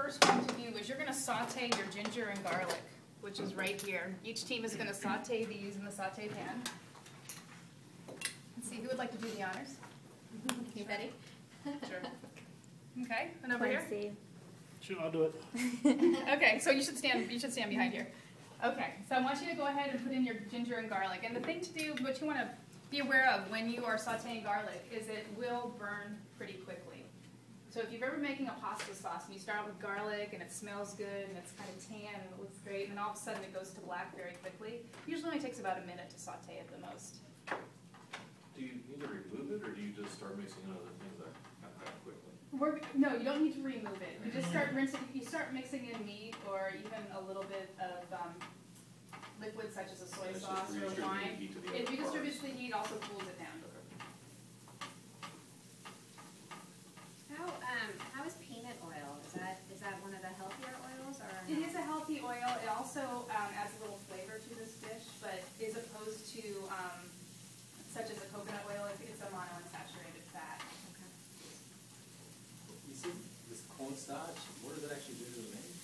first going to do is you're going to saute your ginger and garlic, which is right here. Each team is going to saute these in the saute pan. Let's see, who would like to do the honors? You ready? Sure. Okay, and over here? Sure, I'll do it. Okay, so you should stand behind here. Okay, so I want you to go ahead and put in your ginger and garlic. And the thing to do, what you want to be aware of when you are sauteing garlic is it will burn pretty quickly. So if you've ever making a pasta sauce and you start with garlic and it smells good and it's kind of tan and it looks great, and then all of a sudden it goes to black very quickly, usually only takes about a minute to saute at the most. Do you need to remove it, or do you just start mixing in other things that happen quickly? No, you don't need to remove it. You just start rinsing. You start mixing in meat or even a little bit of liquid such as a soy sauce or wine. It redistributes the heat, also cools it down. How is peanut oil? Is that one of the healthier oils, or? It is a healthy oil. It also adds a little flavor to this dish, but is opposed to such as a coconut oil. It's a monounsaturated fat. Okay. You see this cornstarch, what does it actually do to the meat?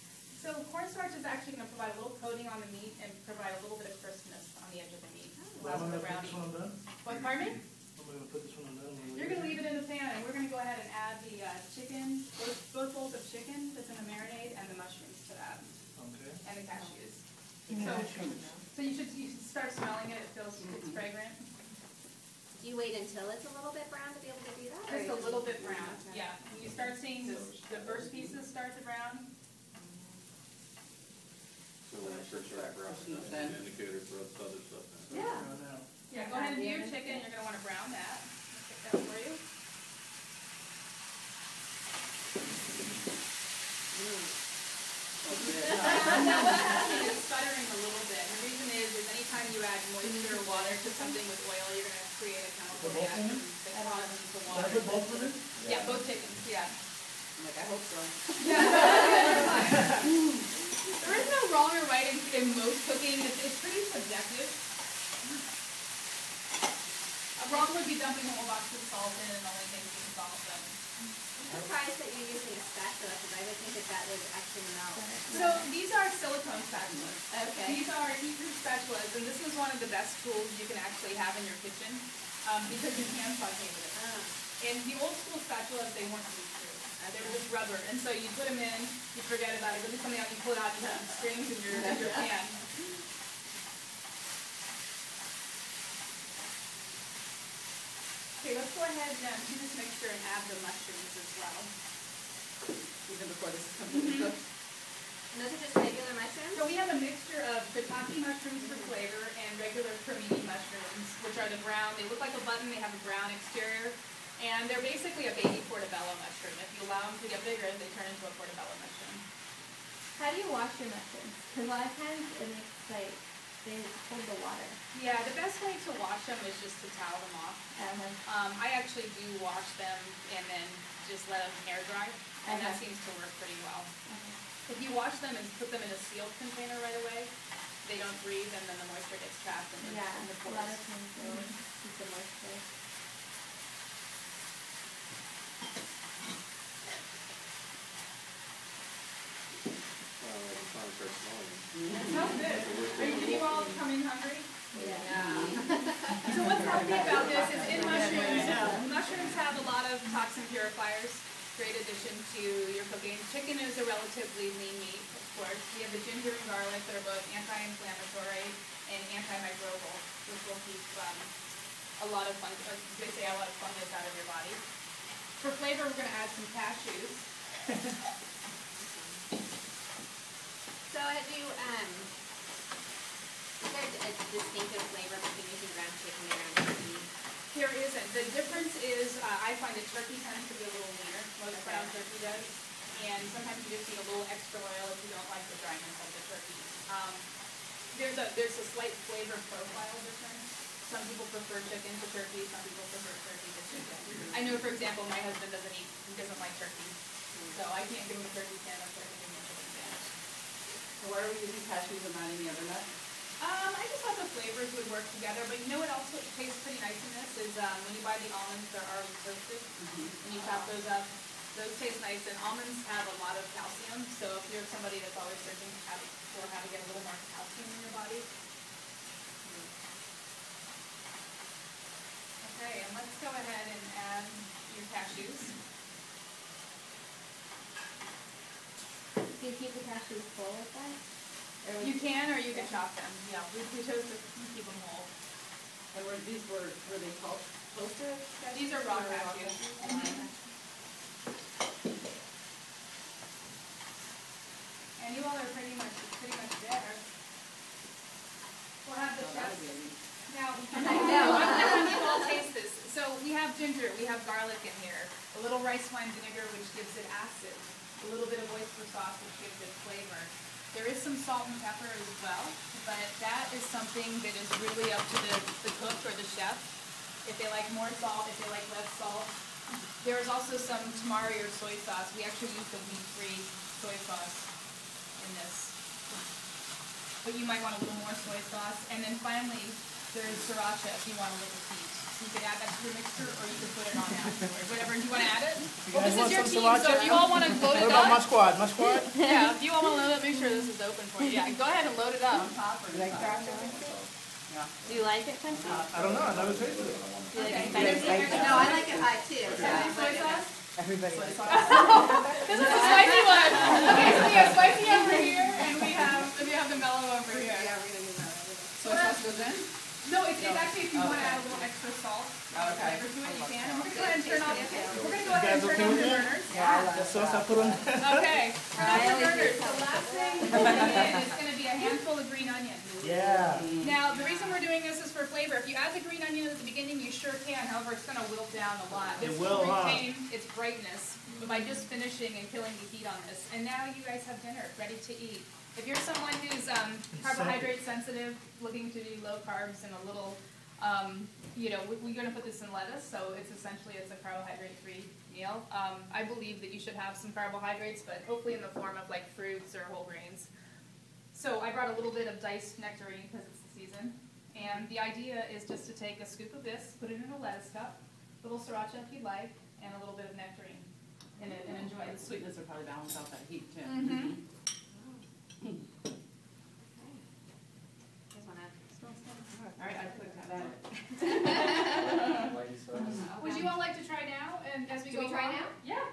So cornstarch is actually going to provide a little coating on the meat and provide a little bit of crispness on the edge of the meat. Allows for the brownie. What, pardon me? I'm going to put this one on done. You're going to leave it in the pan, and we're going to go ahead and add the chicken, both bowls of chicken that's in a marinade, and the mushrooms to that, Okay. and the cashews. Mm-hmm. So you should start smelling it. It feels it's fragrant. Do you wait until it's a little bit brown to be able to do that? Just a little bit brown. Yeah. When you start seeing the first pieces start to brown. So when it starts to brown, that's an indicator for other stuff. Yeah. Yeah, go ahead and do your chicken. You're going to want to brown that. I'll take that for you. Now what's happening is sputtering a little bit. And the reason is anytime you add moisture or water to something with oil, you're going to create a chemical reaction that causes the water. Did I put both of them? Yeah, both chickens, yeah. I'm like, I hope so. There is no wrong or right in most cooking. It's pretty subjective. Wrong would be dumping a whole box of salt in and only thinking it's salt. I'm surprised that you're using a spatula, because I would think that would actually melt. So these are silicone spatulas. Okay. These are heat-proof spatulas, and this is one of the best tools you can actually have in your kitchen because you can saute with it. And the old school spatulas, they weren't heat-proof. They were just rubber, and so you put them in, you forget about it, but something else, you pull it out, you have strings in your pan. Okay, let's go ahead and do this mixture and add the mushrooms as well. Even before this is completely cooked. And those are just regular mushrooms? So we have a mixture of shiitake mushrooms for flavor and regular cremini mushrooms, which are the brown. They look like a button. They have a brown exterior. And they're basically a baby portobello mushroom. If you allow them to get bigger, they turn into a portobello mushroom. How do you wash your mushrooms? Because a lot of times it makes like they hold the water. Yeah, the best way to wash them is just to towel them off. I actually do wash them and then just let them air dry, and that seems to work pretty well. If you wash them and put them in a sealed container right away, they don't breathe, and then the moisture gets trapped in the pores. A lot of times they keep the moisture. That sounds good. Did you all come in hungry? Yeah. So what's healthy about this is in mushrooms, mushrooms have a lot of toxin purifiers, great addition to your cooking. Chicken is a relatively lean meat, of course. We have the ginger and garlic that are both anti-inflammatory and antimicrobial, which will keep a lot of fungus out of your body. For flavor, we're going to add some cashews. So is there a distinctive flavor between using ground chicken and ground turkey? There isn't. The difference is I find that turkey tends to be a little leaner. Most ground turkey does. And sometimes you just need a little extra oil if you don't like the dryness of the turkey. There's a slight flavor profile difference. Some people prefer chicken to turkey. Some people prefer turkey to chicken. I know, for example, my husband doesn't like turkey. So I can't give him a turkey sandwich. I can give him a chicken sandwich. So why are we using cashews and not any other nut? I just thought the flavors would work together, but you know what else tastes pretty nice in this is when you buy the almonds, they're already toasted, and you chop those up. Those taste nice, and almonds have a lot of calcium, so you're somebody that's always searching for how to get a little more calcium in your body. Okay, and let's go ahead and add your cashews. Do you keep the cashews full with that? Or You can, or you can chop them. Yeah, we chose to keep them whole. And were they toasted? These are raw cashews. Mhm. And you all are pretty much there. We'll have the Oh, chefs. that would be amazing. Now, I'm gonna have you all taste this. So we have ginger, we have garlic in here, a little rice wine vinegar which gives it acid, a little bit of oyster sauce which gives it flavor. There is some salt and pepper as well, but that is something that is really up to the cook or the chef. If they like more salt, if they like less salt. There is also some tamari or soy sauce. We actually use the wheat-free soy sauce in this. But you might want a little more soy sauce. And then finally, there's sriracha if you want a little heat. So you could add that to your mixer or you could put it on afterwards. Whatever, do you want to add it? Well, this is your team, so if you all want to load it What about my up. squad? My squad? Yeah, if you all want to load it up, make sure this is open for you. Yeah, go ahead and load it up. On top or inside? Yeah. do you like it, Quincy? I don't know. I never tasted it. Do you like Okay. it spicy? No, I like it hot too. Any soy sauce? Everybody. This is a spicy one. Okay, so we have spicy over here, and we have the mellow over here. Yeah, we're gonna do that. Soy sauce goes in? No, it's actually if you want to add a little extra salt, Okay. flavor to it, you can. And we're gonna go ahead and turn off. We're gonna go You ahead guys and turn okay off with your that? burners. The sauce I put on. Okay, turn off your burners. The last thing we're putting in is gonna be a handful of green onion. Yeah. Now, the reason we're doing this is for flavor. If you add the green onion at the beginning, you sure can. However, it's gonna wilt down a lot. It This will, huh? retain its brightness by just finishing and killing the heat on this. And now you guys have dinner ready to eat. If you're someone who's carbohydrate sensitive, looking to do low carbs and a little, we're gonna put this in lettuce, so it's a carbohydrate-free meal. I believe that you should have some carbohydrates, but hopefully in the form of like fruits or whole grains. So I brought a little bit of diced nectarine because it's the season. And the idea is just to take a scoop of this, put it in a lettuce cup, a little sriracha if you'd like, and a little bit of nectarine in it, and enjoy The it. sweetness will probably balance out that heat too. Mhm. All right, I clicked that. Whitey sauce. Would you all like to try now, and as we Do go we try along? now? Yeah.